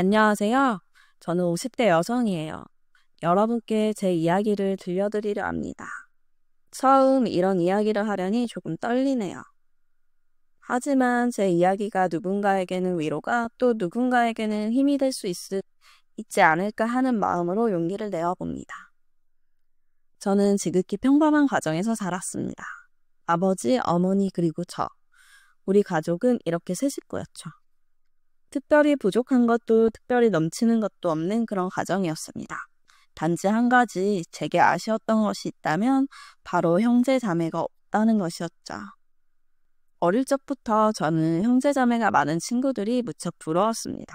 안녕하세요. 저는 50대 여성이에요. 여러분께 제 이야기를 들려드리려 합니다. 처음 이런 이야기를 하려니 조금 떨리네요. 하지만 제 이야기가 누군가에게는 위로가 또 누군가에게는 힘이 될 수 있지 않을까 하는 마음으로 용기를 내어봅니다. 저는 지극히 평범한 가정에서 자랐습니다. 아버지, 어머니, 그리고 저. 우리 가족은 이렇게 세 식구였죠. 특별히 부족한 것도 특별히 넘치는 것도 없는 그런 가정이었습니다. 단지 한 가지 제게 아쉬웠던 것이 있다면 바로 형제 자매가 없다는 것이었죠. 어릴 적부터 저는 형제 자매가 많은 친구들이 무척 부러웠습니다.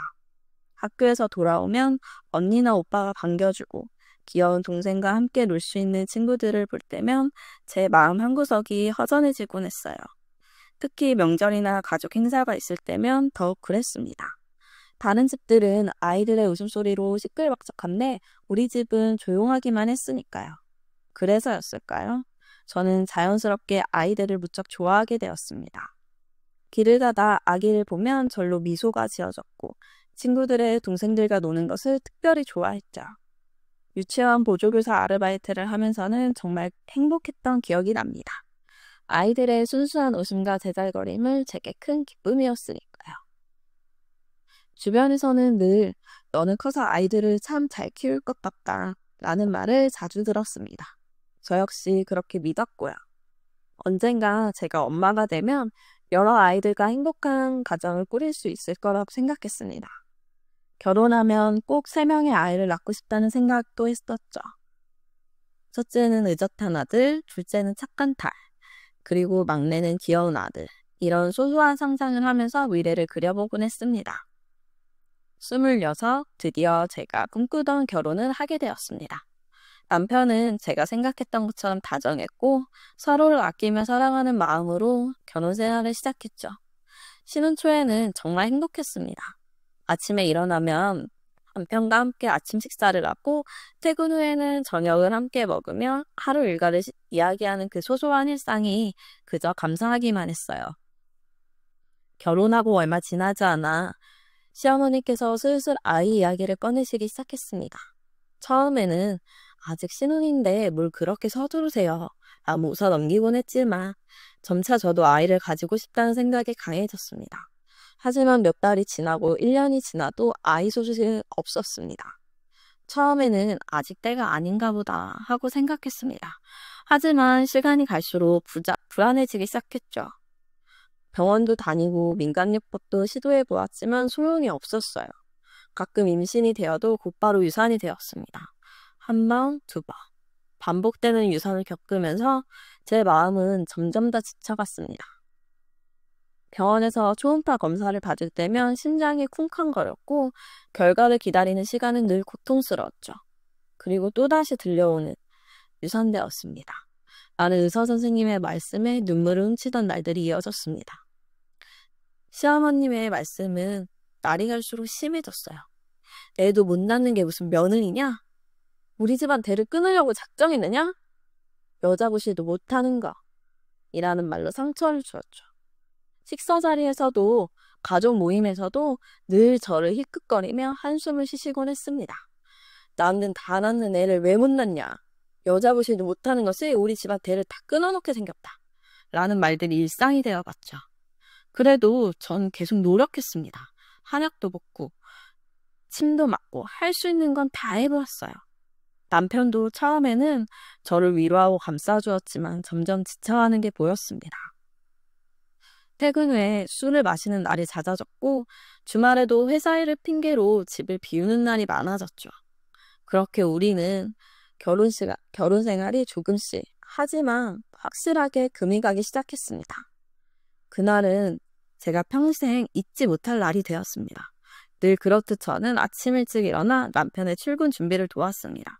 학교에서 돌아오면 언니나 오빠가 반겨주고 귀여운 동생과 함께 놀 수 있는 친구들을 볼 때면 제 마음 한구석이 허전해지곤 했어요. 특히 명절이나 가족 행사가 있을 때면 더욱 그랬습니다. 다른 집들은 아이들의 웃음소리로 시끌벅적한데 우리 집은 조용하기만 했으니까요. 그래서였을까요? 저는 자연스럽게 아이들을 무척 좋아하게 되었습니다. 길을 가다 아기를 보면 절로 미소가 지어졌고 친구들의 동생들과 노는 것을 특별히 좋아했죠. 유치원 보조교사 아르바이트를 하면서는 정말 행복했던 기억이 납니다. 아이들의 순수한 웃음과 제잘거림을 제게 큰 기쁨이었으니까요. 주변에서는 늘 너는 커서 아이들을 참 잘 키울 것 같다 라는 말을 자주 들었습니다. 저 역시 그렇게 믿었고요. 언젠가 제가 엄마가 되면 여러 아이들과 행복한 가정을 꾸릴 수 있을 거라고 생각했습니다. 결혼하면 꼭 3명의 아이를 낳고 싶다는 생각도 했었죠. 첫째는 의젓한 아들, 둘째는 착한 딸, 그리고 막내는 귀여운 아들. 이런 소소한 상상을 하면서 미래를 그려보곤 했습니다. 26, 드디어 제가 꿈꾸던 결혼을 하게 되었습니다. 남편은 제가 생각했던 것처럼 다정했고 서로를 아끼며 사랑하는 마음으로 결혼 생활을 시작했죠. 신혼 초에는 정말 행복했습니다. 아침에 일어나면 남편과 함께 아침 식사를 하고 퇴근 후에는 저녁을 함께 먹으며 하루 일과를 이야기하는 그 소소한 일상이 그저 감사하기만 했어요. 결혼하고 얼마 지나지 않아 시어머니께서 슬슬 아이 이야기를 꺼내시기 시작했습니다. 처음에는 아직 신혼인데 뭘 그렇게 서두르세요. 아무 웃어 넘기곤 했지만 점차 저도 아이를 가지고 싶다는 생각이 강해졌습니다. 하지만 몇 달이 지나고 1년이 지나도 아이 소식은 없었습니다. 처음에는 아직 때가 아닌가 보다 하고 생각했습니다. 하지만 시간이 갈수록 불안해지기 시작했죠. 병원도 다니고 민간요법도 시도해 보았지만 소용이 없었어요. 가끔 임신이 되어도 곧바로 유산이 되었습니다. 한 번, 두 번. 반복되는 유산을 겪으면서 제 마음은 점점 더 지쳐갔습니다. 병원에서 초음파 검사를 받을 때면 심장이 쿵쾅거렸고 결과를 기다리는 시간은 늘 고통스러웠죠. 그리고 또다시 들려오는 유산되었습니다. 나는 의사 선생님의 말씀에 눈물을 훔치던 날들이 이어졌습니다. 시어머님의 말씀은 날이 갈수록 심해졌어요. 애도 못 낳는 게 무슨 며느리냐? 우리 집안 대를 끊으려고 작정했느냐? 여자 부실도 못하는 거. 이라는 말로 상처를 주었죠. 식사 자리에서도 가족 모임에서도 늘 저를 힐끗거리며 한숨을 쉬시곤 했습니다. 나는 다 낳는 애를 왜 못 낳냐? 여자 부실도 못하는 것이 우리 집안 대를 다 끊어놓게 생겼다. 라는 말들이 일상이 되어갔죠. 그래도 전 계속 노력했습니다. 한약도 먹고 침도 맞고 할 수 있는 건 다 해보았어요. 남편도 처음에는 저를 위로하고 감싸주었지만 점점 지쳐가는 게 보였습니다. 퇴근 후에 술을 마시는 날이 잦아졌고 주말에도 회사 일을 핑계로 집을 비우는 날이 많아졌죠. 그렇게 우리는 결혼 생활이 조금씩 하지만 확실하게 금이 가기 시작했습니다. 그날은 제가 평생 잊지 못할 날이 되었습니다. 늘 그렇듯 저는 아침 일찍 일어나 남편의 출근 준비를 도왔습니다.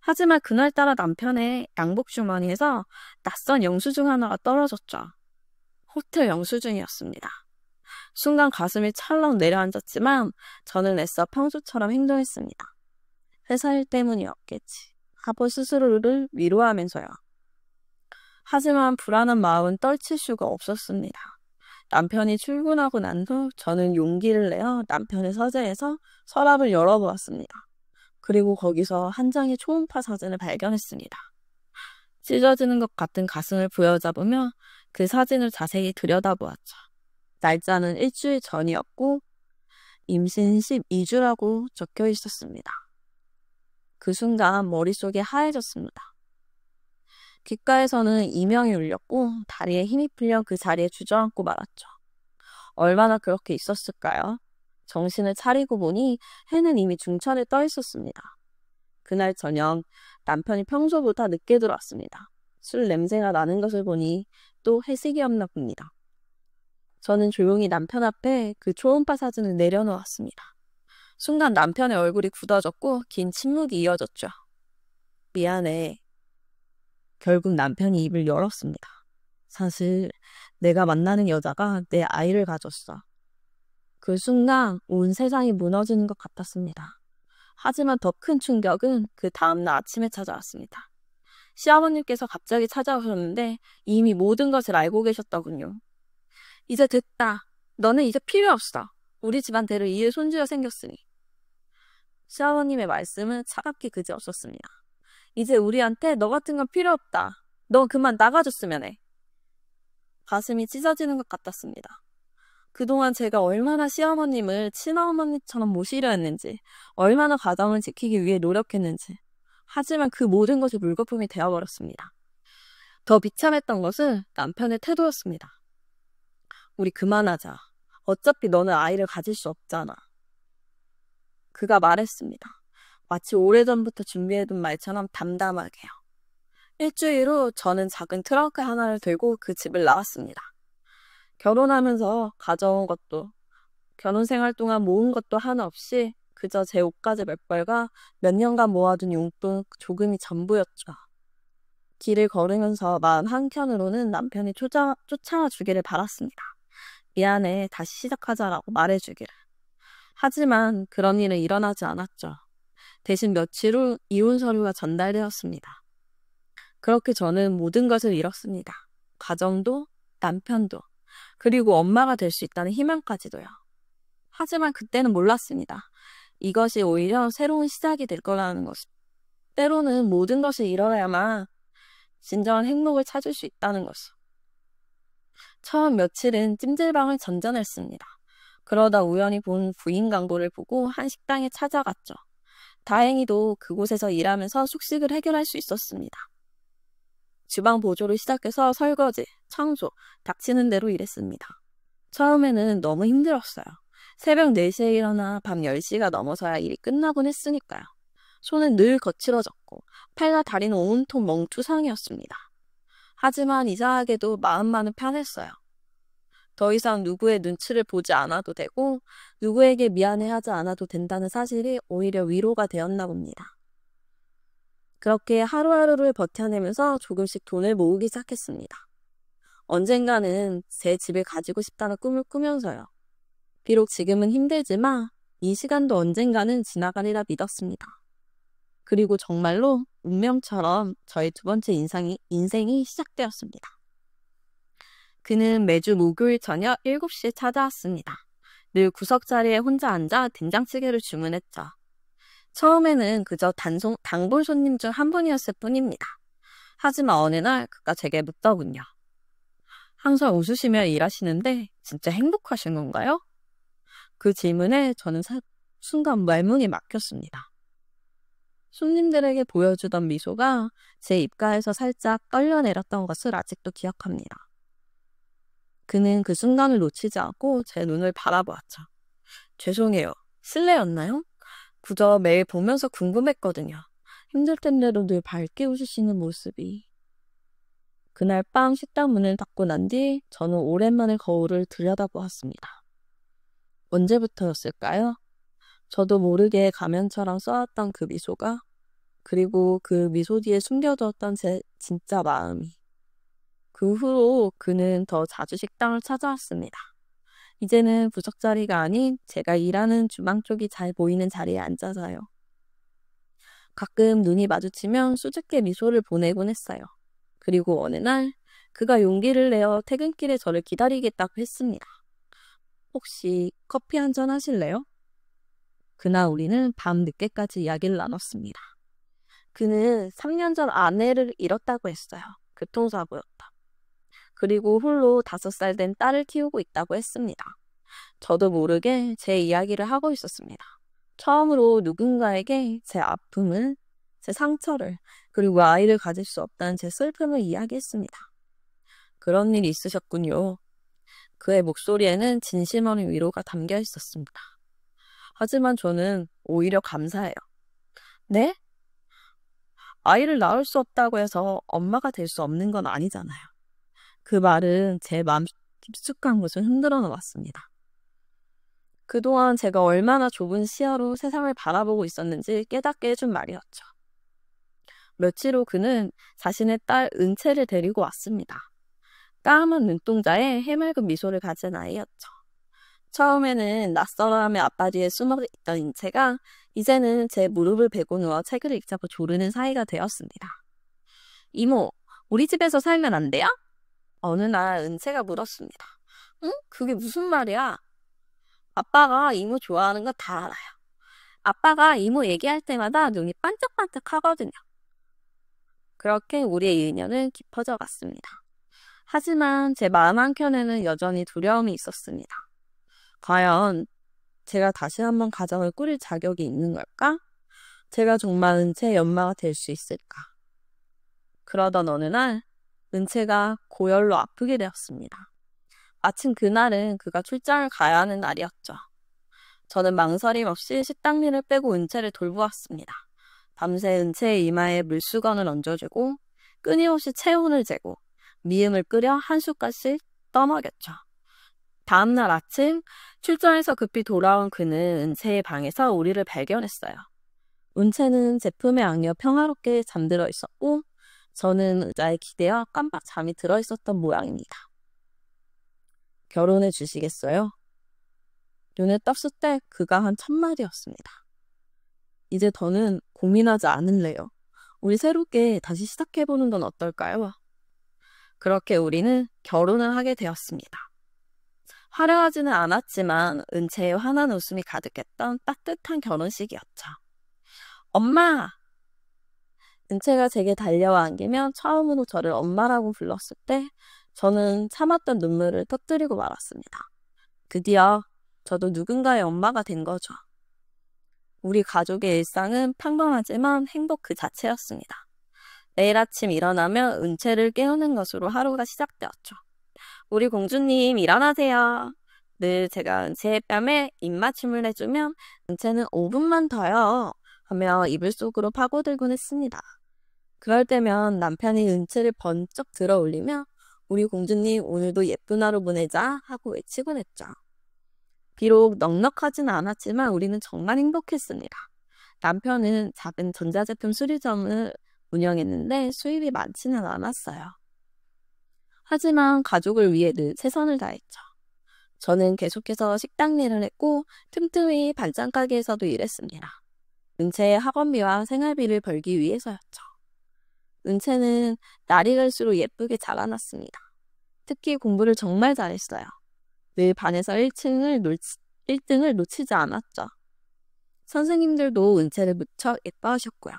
하지만 그날따라 남편의 양복 주머니에서 낯선 영수증 하나가 떨어졌죠. 호텔 영수증이었습니다. 순간 가슴이 찰렁 내려앉았지만 저는 애써 평소처럼 행동했습니다. 회사 일 때문이었겠지 하고 스스로를 위로하면서요. 하지만 불안한 마음은 떨칠 수가 없었습니다. 남편이 출근하고 난 후 저는 용기를 내어 남편의 서재에서 서랍을 열어보았습니다. 그리고 거기서 한 장의 초음파 사진을 발견했습니다. 찢어지는 것 같은 가슴을 부여잡으며 그 사진을 자세히 들여다보았죠. 날짜는 일주일 전이었고 임신 12주라고 적혀 있었습니다. 그 순간 머릿속이 하얘졌습니다. 귓가에서는 이명이 울렸고 다리에 힘이 풀려 그 자리에 주저앉고 말았죠. 얼마나 그렇게 있었을까요? 정신을 차리고 보니 해는 이미 중천에 떠 있었습니다. 그날 저녁 남편이 평소보다 늦게 들어왔습니다. 술 냄새가 나는 것을 보니 또 회식이었나 봅니다. 저는 조용히 남편 앞에 그 초음파 사진을 내려놓았습니다. 순간 남편의 얼굴이 굳어졌고 긴 침묵이 이어졌죠. 미안해. 결국 남편이 입을 열었습니다. 사실 내가 만나는 여자가 내 아이를 가졌어. 그 순간 온 세상이 무너지는 것 같았습니다. 하지만 더 큰 충격은 그 다음날 아침에 찾아왔습니다. 시아버님께서 갑자기 찾아오셨는데 이미 모든 것을 알고 계셨더군요. 이제 됐다. 너는 이제 필요 없어. 우리 집안 대로 이을 손주가 생겼으니. 시아버님의 말씀은 차갑게 그지없었습니다. 이제 우리한테 너 같은 건 필요 없다. 너 그만 나가줬으면 해. 가슴이 찢어지는 것 같았습니다. 그동안 제가 얼마나 시어머님을 친어머니처럼 모시려 했는지, 얼마나 가정을 지키기 위해 노력했는지. 하지만 그 모든 것이 물거품이 되어버렸습니다. 더 비참했던 것은 남편의 태도였습니다. 우리 그만하자. 어차피 너는 아이를 가질 수 없잖아. 그가 말했습니다. 마치 오래전부터 준비해둔 말처럼 담담하게요. 일주일 후 저는 작은 트렁크 하나를 들고 그 집을 나왔습니다. 결혼하면서 가져온 것도, 결혼 생활 동안 모은 것도 하나 없이 그저 제 옷가지 몇 벌과 몇 년간 모아둔 용돈 조금이 전부였죠. 길을 걸으면서 마음 한켠으로는 남편이 쫓아와 주기를 바랐습니다. 미안해, 다시 시작하자라고 말해주기를. 하지만 그런 일은 일어나지 않았죠. 대신 며칠 후 이혼 서류가 전달되었습니다. 그렇게 저는 모든 것을 잃었습니다. 가정도, 남편도, 그리고 엄마가 될 수 있다는 희망까지도요. 하지만 그때는 몰랐습니다. 이것이 오히려 새로운 시작이 될 거라는 것을. 때로는 모든 것을 잃어야만 진정한 행복을 찾을 수 있다는 것을. 처음 며칠은 찜질방을 전전했습니다. 그러다 우연히 본 부인 광고를 보고 한 식당에 찾아갔죠. 다행히도 그곳에서 일하면서 숙식을 해결할 수 있었습니다. 주방 보조를 시작해서 설거지, 청소, 닥치는 대로 일했습니다. 처음에는 너무 힘들었어요. 새벽 4시에 일어나 밤 10시가 넘어서야 일이 끝나곤 했으니까요. 손은 늘 거칠어졌고 팔과 다리는 온통 멍투상이었습니다. 하지만 이상하게도 마음만은 편했어요. 더 이상 누구의 눈치를 보지 않아도 되고 누구에게 미안해하지 않아도 된다는 사실이 오히려 위로가 되었나 봅니다. 그렇게 하루하루를 버텨내면서 조금씩 돈을 모으기 시작했습니다. 언젠가는 제 집을 가지고 싶다는 꿈을 꾸면서요. 비록 지금은 힘들지만 이 시간도 언젠가는 지나가리라 믿었습니다. 그리고 정말로 운명처럼 저의 두 번째 인생이 시작되었습니다. 그는 매주 목요일 저녁 7시에 찾아왔습니다. 늘 구석자리에 혼자 앉아 된장찌개를 주문했죠. 처음에는 그저 단골 손님 중 한 분이었을 뿐입니다. 하지만 어느 날 그가 제게 묻더군요. 항상 웃으시며 일하시는데 진짜 행복하신 건가요? 그 질문에 저는 순간 말문이 막혔습니다. 손님들에게 보여주던 미소가 제 입가에서 살짝 떨려내렸던 것을 아직도 기억합니다. 그는 그 순간을 놓치지 않고 제 눈을 바라보았죠. 죄송해요. 실례였나요? 그저 매일 보면서 궁금했거든요. 힘들 텐데도 늘 밝게 웃으시는 모습이. 그날 밤 식당 문을 닫고 난 뒤 저는 오랜만에 거울을 들여다보았습니다. 언제부터였을까요? 저도 모르게 가면처럼 써왔던 그 미소가, 그리고 그 미소 뒤에 숨겨두었던 제 진짜 마음이. 그 후로 그는 더 자주 식당을 찾아왔습니다. 이제는 부석자리가 아닌 제가 일하는 주방 쪽이 잘 보이는 자리에 앉아서요. 가끔 눈이 마주치면 수줍게 미소를 보내곤 했어요. 그리고 어느 날 그가 용기를 내어 퇴근길에 저를 기다리겠다고 했습니다. 혹시 커피 한잔 하실래요? 그날 우리는 밤 늦게까지 이야기를 나눴습니다. 그는 3년 전 아내를 잃었다고 했어요. 교통사고였다. 그리고 홀로 5살 된 딸을 키우고 있다고 했습니다. 저도 모르게 제 이야기를 하고 있었습니다. 처음으로 누군가에게 제 아픔을, 제 상처를, 그리고 아이를 가질 수 없다는 제 슬픔을 이야기했습니다. 그런 일이 있으셨군요. 그의 목소리에는 진심 어린 위로가 담겨 있었습니다. 하지만 저는 오히려 감사해요. 네? 아이를 낳을 수 없다고 해서 엄마가 될 수 없는 건 아니잖아요. 그 말은 제 마음 깊숙한 곳을 흔들어 놓았습니다. 그동안 제가 얼마나 좁은 시야로 세상을 바라보고 있었는지 깨닫게 해준 말이었죠. 며칠 후 그는 자신의 딸 은채를 데리고 왔습니다. 까만 눈동자에 해맑은 미소를 가진 아이였죠. 처음에는 낯설어하며 앞바디에 숨어있던 은채가 이제는 제 무릎을 베고 누워 책을 읽자고 조르는 사이가 되었습니다. 이모, 우리 집에서 살면 안 돼요? 어느 날 은채가 물었습니다. 응? 그게 무슨 말이야? 아빠가 이모 좋아하는 거 다 알아요. 아빠가 이모 얘기할 때마다 눈이 반짝반짝 하거든요. 그렇게 우리의 인연은 깊어져 갔습니다. 하지만 제 마음 한켠에는 여전히 두려움이 있었습니다. 과연 제가 다시 한번 가정을 꾸릴 자격이 있는 걸까? 제가 정말 은채의 엄마가 될 수 있을까? 그러던 어느 날 은채가 고열로 아프게 되었습니다. 마침 그날은 그가 출장을 가야 하는 날이었죠. 저는 망설임 없이 식당일을 빼고 은채를 돌보았습니다. 밤새 은채의 이마에 물수건을 얹어주고 끊임없이 체온을 재고 미음을 끓여 한 숟갈씩 떠먹였죠. 다음날 아침 출장에서 급히 돌아온 그는 은채의 방에서 우리를 발견했어요. 은채는 제품에 안겨 평화롭게 잠들어 있었고 저는 의자에 기대어 깜빡 잠이 들어 있었던 모양입니다. 결혼해 주시겠어요? 눈에 떴을 때 그가 한 첫마디였습니다. 이제 더는 고민하지 않을래요. 우리 새롭게 다시 시작해보는 건 어떨까요? 그렇게 우리는 결혼을 하게 되었습니다. 화려하지는 않았지만 은채의 환한 웃음이 가득했던 따뜻한 결혼식이었죠. 엄마! 은채가 제게 달려와 안기며 처음으로 저를 엄마라고 불렀을 때 저는 참았던 눈물을 터뜨리고 말았습니다. 드디어 저도 누군가의 엄마가 된 거죠. 우리 가족의 일상은 평범하지만 행복 그 자체였습니다. 매일 아침 일어나며 은채를 깨우는 것으로 하루가 시작되었죠. 우리 공주님 일어나세요. 늘 제가 은채의 뺨에 입맞춤을 해주면 은채는 5분만 더요 하며 이불 속으로 파고들곤 했습니다. 그럴 때면 남편이 은채를 번쩍 들어 올리며 우리 공주님 오늘도 예쁜 하루 보내자 하고 외치곤 했죠. 비록 넉넉하지는 않았지만 우리는 정말 행복했습니다. 남편은 작은 전자제품 수리점을 운영했는데 수입이 많지는 않았어요. 하지만 가족을 위해 늘 최선을 다했죠. 저는 계속해서 식당 일을 했고 틈틈이 반찬 가게에서도 일했습니다. 은채의 학원비와 생활비를 벌기 위해서였죠. 은채는 날이 갈수록 예쁘게 자라났습니다. 특히 공부를 정말 잘했어요. 늘 반에서 1등을 놓치지 않았죠. 선생님들도 은채를 무척 예뻐하셨고요.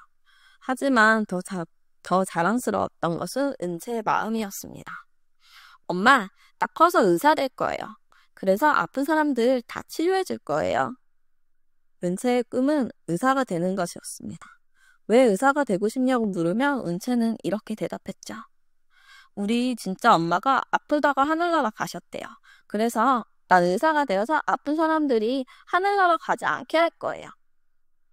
하지만 더 자랑스러웠던 것은 은채의 마음이었습니다. 엄마, 나 커서 의사 될 거예요. 그래서 아픈 사람들 다 치료해 줄 거예요. 은채의 꿈은 의사가 되는 것이었습니다. 왜 의사가 되고 싶냐고 물으면 은채는 이렇게 대답했죠. 우리 진짜 엄마가 아프다가 하늘나라 가셨대요. 그래서 난 의사가 되어서 아픈 사람들이 하늘나라 가지 않게 할 거예요.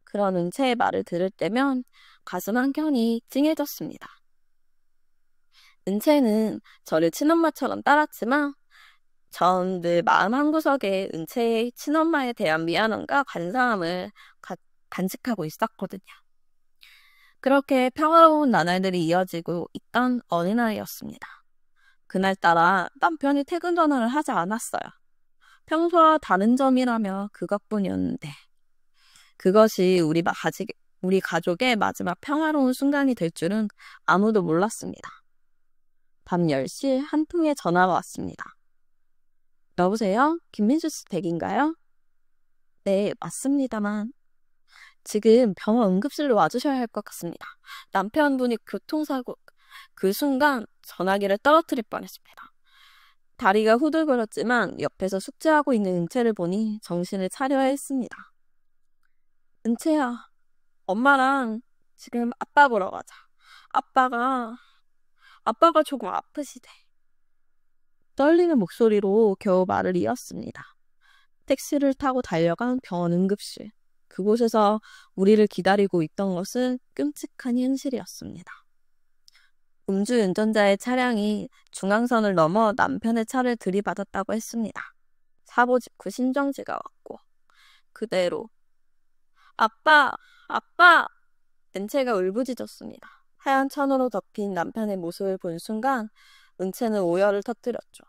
그런 은채의 말을 들을 때면 가슴 한켠이 찡해졌습니다. 은채는 저를 친엄마처럼 따랐지만 전 늘 마음 한구석에 은채의 친엄마에 대한 미안함과 간사함을 간직하고 있었거든요. 그렇게 평화로운 나날들이 이어지고 있던 어느 날이었습니다. 그날따라 남편이 퇴근 전화를 하지 않았어요. 평소와 다른 점이라며 그것뿐이었는데 그것이 우리 가족의 마지막 평화로운 순간이 될 줄은 아무도 몰랐습니다. 밤 10시 한 통의 전화가 왔습니다. 여보세요? 김민수 씨 댁인가요? 네, 맞습니다만. 지금 병원 응급실로 와주셔야 할 것 같습니다. 남편분이 교통사고, 그 순간 전화기를 떨어뜨릴 뻔했습니다. 다리가 후들거렸지만 옆에서 숙제하고 있는 은채를 보니 정신을 차려야 했습니다. 은채야, 엄마랑 지금 아빠 보러 가자. 아빠가 조금 아프시대. 떨리는 목소리로 겨우 말을 이었습니다. 택시를 타고 달려간 병원 응급실. 그곳에서 우리를 기다리고 있던 것은 끔찍한 현실이었습니다. 음주운전자의 차량이 중앙선을 넘어 남편의 차를 들이받았다고 했습니다. 사고 직후 신정지가 왔고 그대로 아빠! 아빠! 은채가 울부짖었습니다. 하얀 천으로 덮인 남편의 모습을 본 순간 은채는 오열을 터뜨렸죠.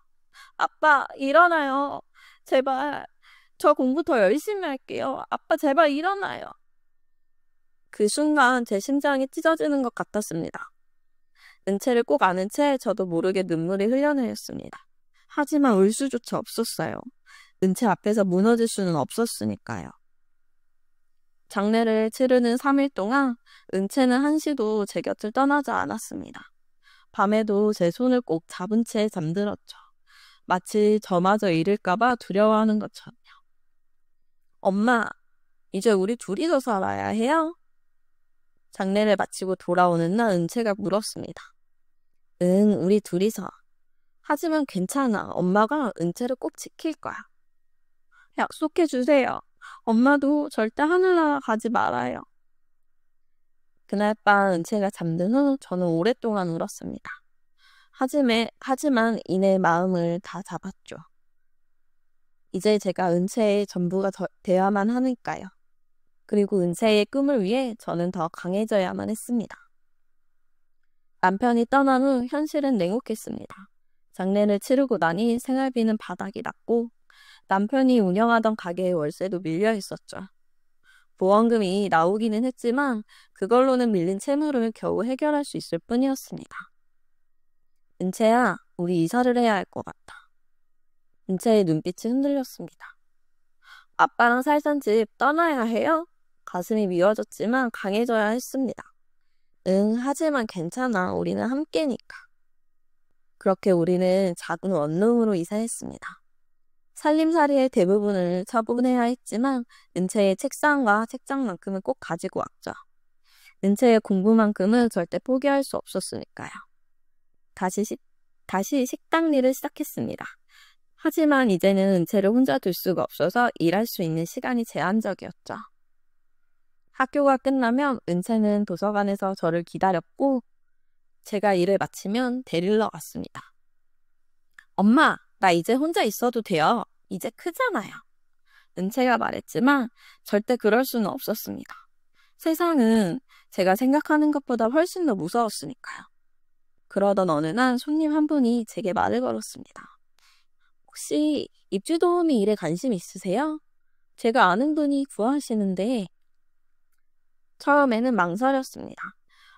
아빠, 일어나요. 제발. 저 공부 더 열심히 할게요. 아빠, 제발 일어나요. 그 순간 제 심장이 찢어지는 것 같았습니다. 은채를 꼭 아는 채 저도 모르게 눈물이 흘려내렸습니다. 하지만 울 수조차 없었어요. 은채 앞에서 무너질 수는 없었으니까요. 장례를 치르는 3일 동안 은채는 한시도 제 곁을 떠나지 않았습니다. 밤에도 제 손을 꼭 잡은 채 잠들었죠. 마치 저마저 잃을까봐 두려워하는 것처럼요. 엄마, 이제 우리 둘이서 살아야 해요? 장례를 마치고 돌아오는 날 은채가 물었습니다. 응, 우리 둘이서. 하지만 괜찮아. 엄마가 은채를 꼭 지킬 거야. 약속해 주세요. 엄마도 절대 하늘나라 가지 말아요. 그날 밤 은채가 잠든 후 저는 오랫동안 울었습니다. 하지만 이내 마음을 다 잡았죠. 이제 제가 은채의 전부가 되어야만 하니까요. 그리고 은채의 꿈을 위해 저는 더 강해져야만 했습니다. 남편이 떠난 후 현실은 냉혹했습니다. 장례를 치르고 나니 생활비는 바닥이 났고 남편이 운영하던 가게의 월세도 밀려 있었죠. 보험금이 나오기는 했지만 그걸로는 밀린 채무를 겨우 해결할 수 있을 뿐이었습니다. 은채야, 우리 이사를 해야 할 것 같다. 은채의 눈빛이 흔들렸습니다. 아빠랑 살던 집 떠나야 해요? 가슴이 미워졌지만 강해져야 했습니다. 응, 하지만 괜찮아. 우리는 함께니까. 그렇게 우리는 작은 원룸으로 이사했습니다. 살림살이의 대부분을 처분해야 했지만 은채의 책상과 책장만큼은 꼭 가지고 왔죠. 은채의 공부만큼은 절대 포기할 수 없었으니까요. 다시 식당 일을 시작했습니다. 하지만 이제는 은채를 혼자 둘 수가 없어서 일할 수 있는 시간이 제한적이었죠. 학교가 끝나면 은채는 도서관에서 저를 기다렸고 제가 일을 마치면 데리러 갔습니다. 엄마, 나 이제 혼자 있어도 돼요. 이제 크잖아요. 은채가 말했지만 절대 그럴 수는 없었습니다. 세상은 제가 생각하는 것보다 훨씬 더 무서웠으니까요. 그러던 어느 날 손님 한 분이 제게 말을 걸었습니다. 혹시 입주도우미 일에 관심 있으세요? 제가 아는 분이 구하시는데 처음에는 망설였습니다.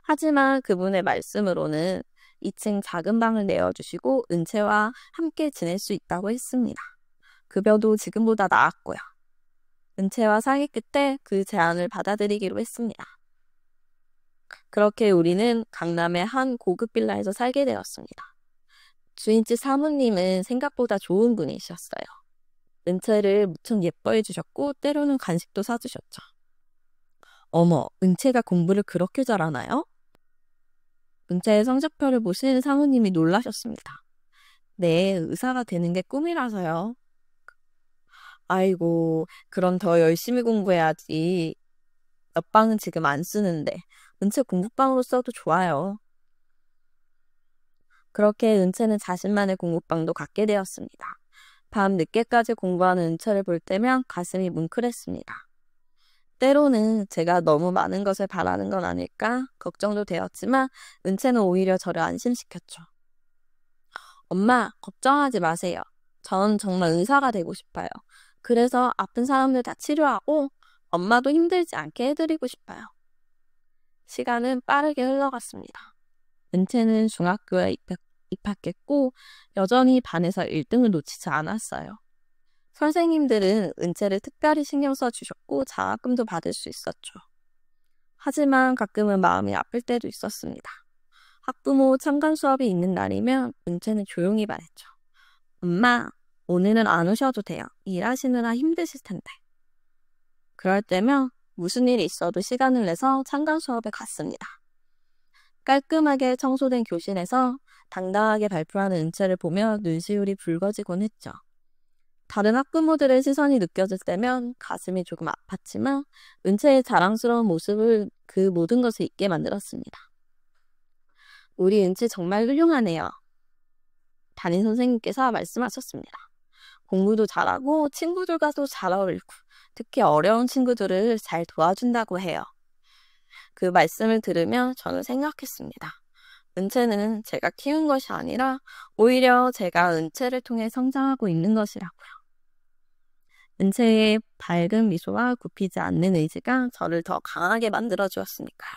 하지만 그분의 말씀으로는 2층 작은 방을 내어주시고 은채와 함께 지낼 수 있다고 했습니다. 급여도 지금보다 나았고요. 은채와 상의 끝에 그 제안을 받아들이기로 했습니다. 그렇게 우리는 강남의 한 고급 빌라에서 살게 되었습니다. 주인집 사모님은 생각보다 좋은 분이셨어요. 은채를 무척 예뻐해 주셨고 때로는 간식도 사주셨죠. 어머, 은채가 공부를 그렇게 잘하나요? 은채의 성적표를 보신 사모님이 놀라셨습니다. 네, 의사가 되는 게 꿈이라서요. 아이고, 그럼 더 열심히 공부해야지. 옆방은 지금 안 쓰는데 은채 공부방으로 써도 좋아요. 그렇게 은채는 자신만의 공부방도 갖게 되었습니다. 밤 늦게까지 공부하는 은채를 볼 때면 가슴이 뭉클했습니다. 때로는 제가 너무 많은 것을 바라는 건 아닐까 걱정도 되었지만 은채는 오히려 저를 안심시켰죠. 엄마, 걱정하지 마세요. 전 정말 의사가 되고 싶어요. 그래서 아픈 사람들 다 치료하고 엄마도 힘들지 않게 해드리고 싶어요. 시간은 빠르게 흘러갔습니다. 은채는 중학교에 입학했고 여전히 반에서 1등을 놓치지 않았어요. 선생님들은 은채를 특별히 신경 써주셨고 장학금도 받을 수 있었죠. 하지만 가끔은 마음이 아플 때도 있었습니다. 학부모 참관 수업이 있는 날이면 은채는 조용히 말했죠. 엄마, 오늘은 안 오셔도 돼요. 일하시느라 힘드실 텐데. 그럴 때면 무슨 일이 있어도 시간을 내서 참관 수업에 갔습니다. 깔끔하게 청소된 교실에서 당당하게 발표하는 은채를 보며 눈시울이 붉어지곤 했죠. 다른 학부모들의 시선이 느껴질 때면 가슴이 조금 아팠지만 은채의 자랑스러운 모습을 그 모든 것을 잊게 만들었습니다. 우리 은채 정말 훌륭하네요. 담임 선생님께서 말씀하셨습니다. 공부도 잘하고 친구들과도 잘 어울리고 특히 어려운 친구들을 잘 도와준다고 해요. 그 말씀을 들으며 저는 생각했습니다. 은채는 제가 키운 것이 아니라 오히려 제가 은채를 통해 성장하고 있는 것이라고요. 은채의 밝은 미소와 굽히지 않는 의지가 저를 더 강하게 만들어주었으니까요.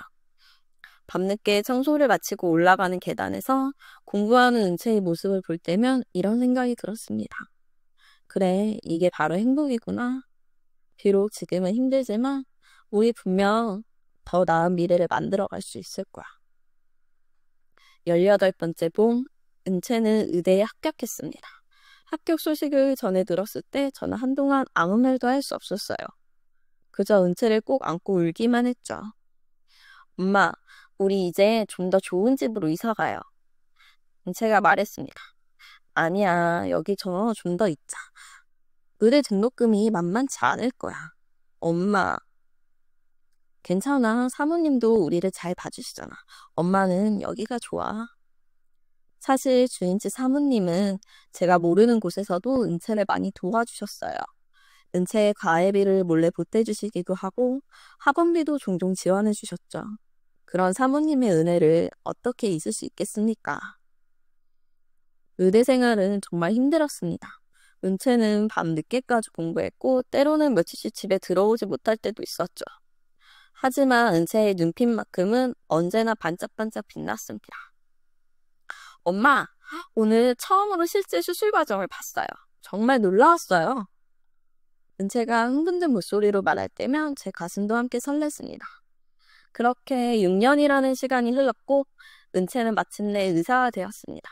밤늦게 청소를 마치고 올라가는 계단에서 공부하는 은채의 모습을 볼 때면 이런 생각이 들었습니다. 그래, 이게 바로 행복이구나. 비록 지금은 힘들지만 우리 분명 더 나은 미래를 만들어갈 수 있을 거야. 18번째 봄, 은채는 의대에 합격했습니다. 합격 소식을 전해 들었을 때 저는 한동안 아무 말도 할 수 없었어요. 그저 은채를 꼭 안고 울기만 했죠. 엄마, 우리 이제 좀 더 좋은 집으로 이사 가요. 은채가 말했습니다. 아니야, 여기서 좀 더 있자. 의대 등록금이 만만치 않을 거야. 엄마. 괜찮아, 사모님도 우리를 잘 봐주시잖아. 엄마는 여기가 좋아. 사실 주인집 사모님은 제가 모르는 곳에서도 은채를 많이 도와주셨어요. 은채의 과외비를 몰래 보태주시기도 하고 학원비도 종종 지원해 주셨죠. 그런 사모님의 은혜를 어떻게 잊을 수 있겠습니까? 의대 생활은 정말 힘들었습니다. 은채는 밤 늦게까지 공부했고 때로는 며칠씩 집에 들어오지 못할 때도 있었죠. 하지만 은채의 눈빛만큼은 언제나 반짝반짝 빛났습니다. 엄마, 오늘 처음으로 실제 수술 과정을 봤어요. 정말 놀라웠어요. 은채가 흥분된 목소리로 말할 때면 제 가슴도 함께 설렜습니다. 그렇게 6년이라는 시간이 흘렀고 은채는 마침내 의사가 되었습니다.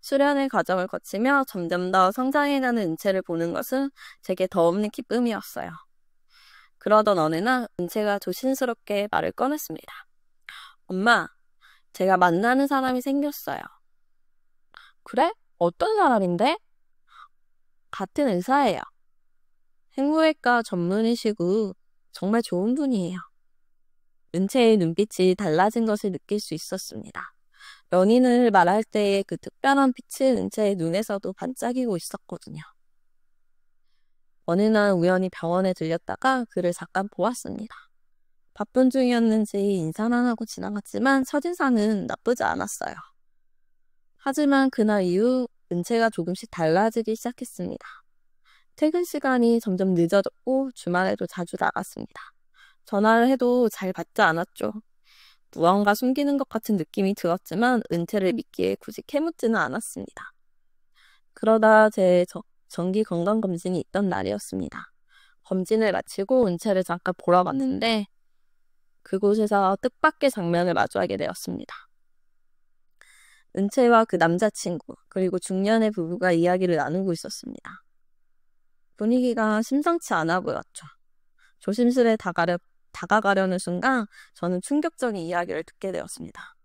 수련의 과정을 거치며 점점 더 성장해가는 은채를 보는 것은 제게 더없는 기쁨이었어요. 그러던 어느 날 은채가 조심스럽게 말을 꺼냈습니다. 엄마, 제가 만나는 사람이 생겼어요. 그래? 어떤 사람인데? 같은 의사예요. 생물외과 전문의시고 정말 좋은 분이에요. 은채의 눈빛이 달라진 것을 느낄 수 있었습니다. 연인을 말할 때의 그 특별한 빛이 은채의 눈에서도 반짝이고 있었거든요. 어느 날 우연히 병원에 들렸다가 그를 잠깐 보았습니다. 바쁜 중이었는지 인사만 하고 지나갔지만 첫인상은 나쁘지 않았어요. 하지만 그날 이후 은채가 조금씩 달라지기 시작했습니다. 퇴근 시간이 점점 늦어졌고 주말에도 자주 나갔습니다. 전화를 해도 잘 받지 않았죠. 무언가 숨기는 것 같은 느낌이 들었지만 은채를 믿기에 굳이 캐묻지는 않았습니다. 그러다 제 정기 건강검진이 있던 날이었습니다. 검진을 마치고 은채를 잠깐 보러 갔는데 그곳에서 뜻밖의 장면을 마주하게 되었습니다. 은채와 그 남자친구 그리고 중년의 부부가 이야기를 나누고 있었습니다. 분위기가 심상치 않아 보였죠. 조심스레 다가가려는 순간 저는 충격적인 이야기를 듣게 되었습니다.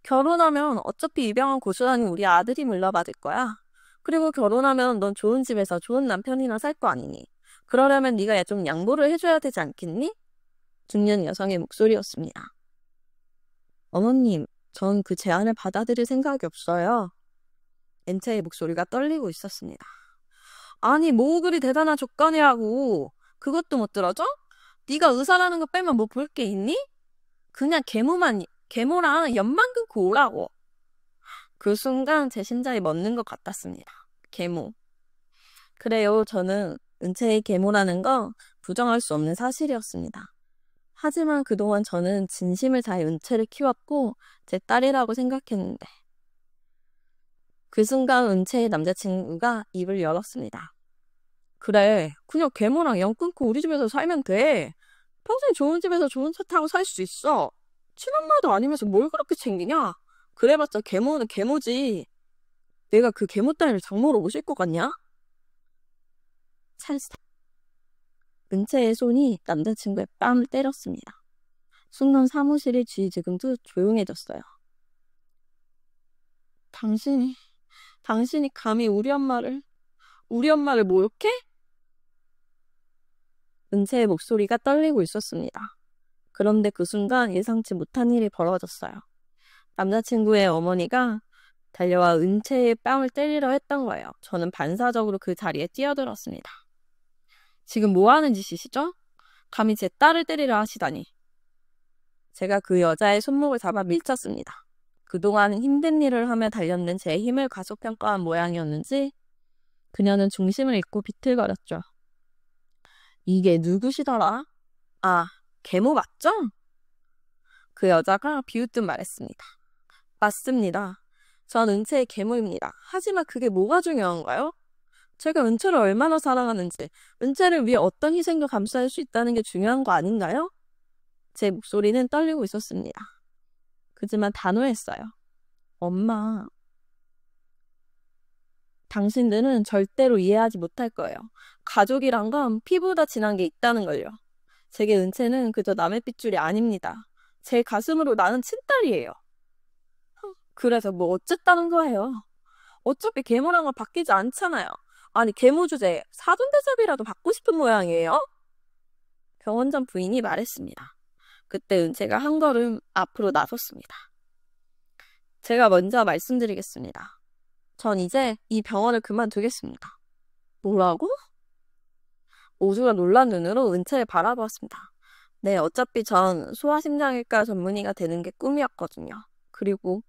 결혼하면 어차피 입양한 고스란히 우리 아들이 물려받을 거야. 그리고 결혼하면 넌 좋은 집에서 좋은 남편이나 살 거 아니니. 그러려면 네가 좀 양보를 해줘야 되지 않겠니? 중년 여성의 목소리였습니다. 어머님, 전 그 제안을 받아들일 생각이 없어요. 은채의 목소리가 떨리고 있었습니다. 아니, 뭐 그리 대단한 조건이라고. 그것도 못 들어줘? 네가 의사라는 거 빼면 뭐 볼 게 있니? 그냥 계모랑 연만 끊고 오라고. 그 순간 제 심장이 멎는 것 같았습니다. 계모. 그래요, 저는 은채의 계모라는 거 부정할 수 없는 사실이었습니다. 하지만 그동안 저는 진심을 다해 은채를 키웠고 제 딸이라고 생각했는데 그 순간 은채의 남자친구가 입을 열었습니다. 그래, 그냥 계모랑 연 끊고 우리 집에서 살면 돼. 평생 좋은 집에서 좋은 차 타고 살 수 있어. 친엄마도 아니면서 뭘 그렇게 챙기냐? 그래봤자 계모는 계모지. 내가 그 계모 딸을 장모로 모실 것 같냐? 찰싹. 은채의 손이 남자친구의 뺨을 때렸습니다. 순간 사무실의 지금도 조용해졌어요. 당신이 감히 우리 엄마를 모욕해? 은채의 목소리가 떨리고 있었습니다. 그런데 그 순간 예상치 못한 일이 벌어졌어요. 남자친구의 어머니가 달려와 은채의 뺨을 때리려 했던 거예요. 저는 반사적으로 그 자리에 뛰어들었습니다. 지금 뭐 하는 짓이시죠? 감히 제 딸을 때리려 하시다니. 제가 그 여자의 손목을 잡아 밀쳤습니다. 그동안 힘든 일을 하며 단련된 제 힘을 과소평가한 모양이었는지 그녀는 중심을 잃고 비틀거렸죠. 이게 누구시더라? 아, 계모 맞죠? 그 여자가 비웃듯 말했습니다. 맞습니다. 전 은채의 계모입니다. 하지만 그게 뭐가 중요한가요? 제가 은채를 얼마나 사랑하는지, 은채를 위해 어떤 희생도 감수할 수 있다는 게 중요한 거 아닌가요? 제 목소리는 떨리고 있었습니다. 그지만 단호했어요. 엄마, 당신들은 절대로 이해하지 못할 거예요. 가족이란 건 피보다 진한 게 있다는 걸요. 제게 은채는 그저 남의 핏줄이 아닙니다. 제 가슴으로 나는 친딸이에요. 그래서 뭐 어쨌다는 거예요. 어차피 계모란 건 바뀌지 않잖아요. 아니 계모 주제에 사돈대접이라도 받고 싶은 모양이에요? 병원장 부인이 말했습니다. 그때 은채가 한 걸음 앞으로 나섰습니다. 제가 먼저 말씀드리겠습니다. 전 이제 이 병원을 그만두겠습니다. 뭐라고? 모두가 놀란 눈으로 은채를 바라보았습니다. 네, 어차피 전 소아심장외과 전문의가 되는 게 꿈이었거든요. 그리고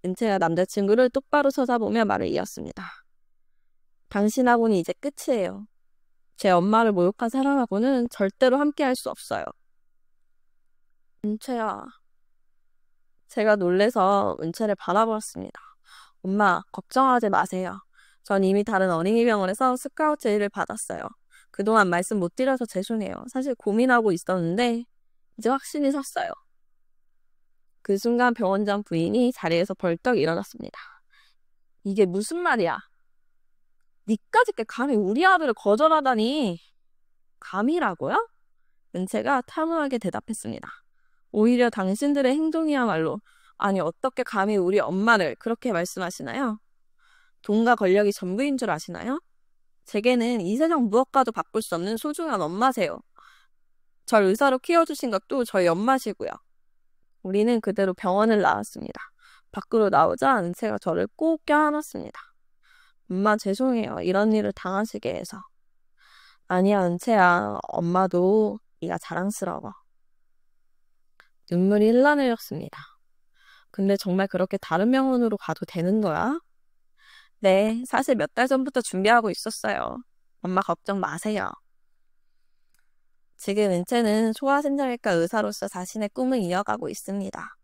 은채가 남자친구를 똑바로 쳐다보며 말을 이었습니다. 당신하고는 이제 끝이에요. 제 엄마를 모욕한 사람하고는 절대로 함께할 수 없어요. 은채야. 제가 놀래서 은채를 바라보았습니다. 엄마, 걱정하지 마세요. 전 이미 다른 어린이병원에서 스카우트 제의를 받았어요. 그동안 말씀 못 드려서 죄송해요. 사실 고민하고 있었는데 이제 확신이 섰어요. 그 순간 병원장 부인이 자리에서 벌떡 일어났습니다. 이게 무슨 말이야? 니까짓 게 감히 우리 아들을 거절하다니. 감히라고요? 은채가 탐후하게 대답했습니다. 오히려 당신들의 행동이야말로 아니 어떻게 감히 우리 엄마를 그렇게 말씀하시나요? 돈과 권력이 전부인 줄 아시나요? 제게는 이 세상 무엇과도 바꿀 수 없는 소중한 엄마세요. 절 의사로 키워주신 것도 저희 엄마시고요. 우리는 그대로 병원을 나왔습니다. 밖으로 나오자 은채가 저를 꼭 껴안았습니다. 엄마 죄송해요. 이런 일을 당하시게 해서. 아니야 은채야. 엄마도 네가 자랑스러워. 눈물이 흘러내렸습니다. 근데 정말 그렇게 다른 병원으로 가도 되는 거야? 네, 사실 몇 달 전부터 준비하고 있었어요. 엄마 걱정 마세요. 지금 은채는 소아심장외과 의사로서 자신의 꿈을 이어가고 있습니다.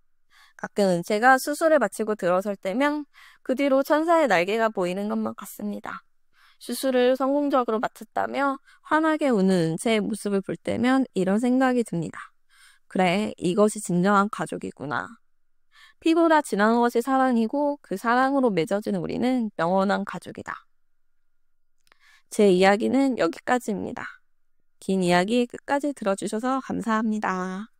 가끔 은채가 수술을 마치고 들어설 때면 그 뒤로 천사의 날개가 보이는 것만 같습니다. 수술을 성공적으로 마쳤다며 환하게 우는 은채의 모습을 볼 때면 이런 생각이 듭니다. 그래, 이것이 진정한 가족이구나. 피보다 진한 것이 사랑이고 그 사랑으로 맺어진 우리는 영원한 가족이다. 제 이야기는 여기까지입니다. 긴 이야기 끝까지 들어주셔서 감사합니다.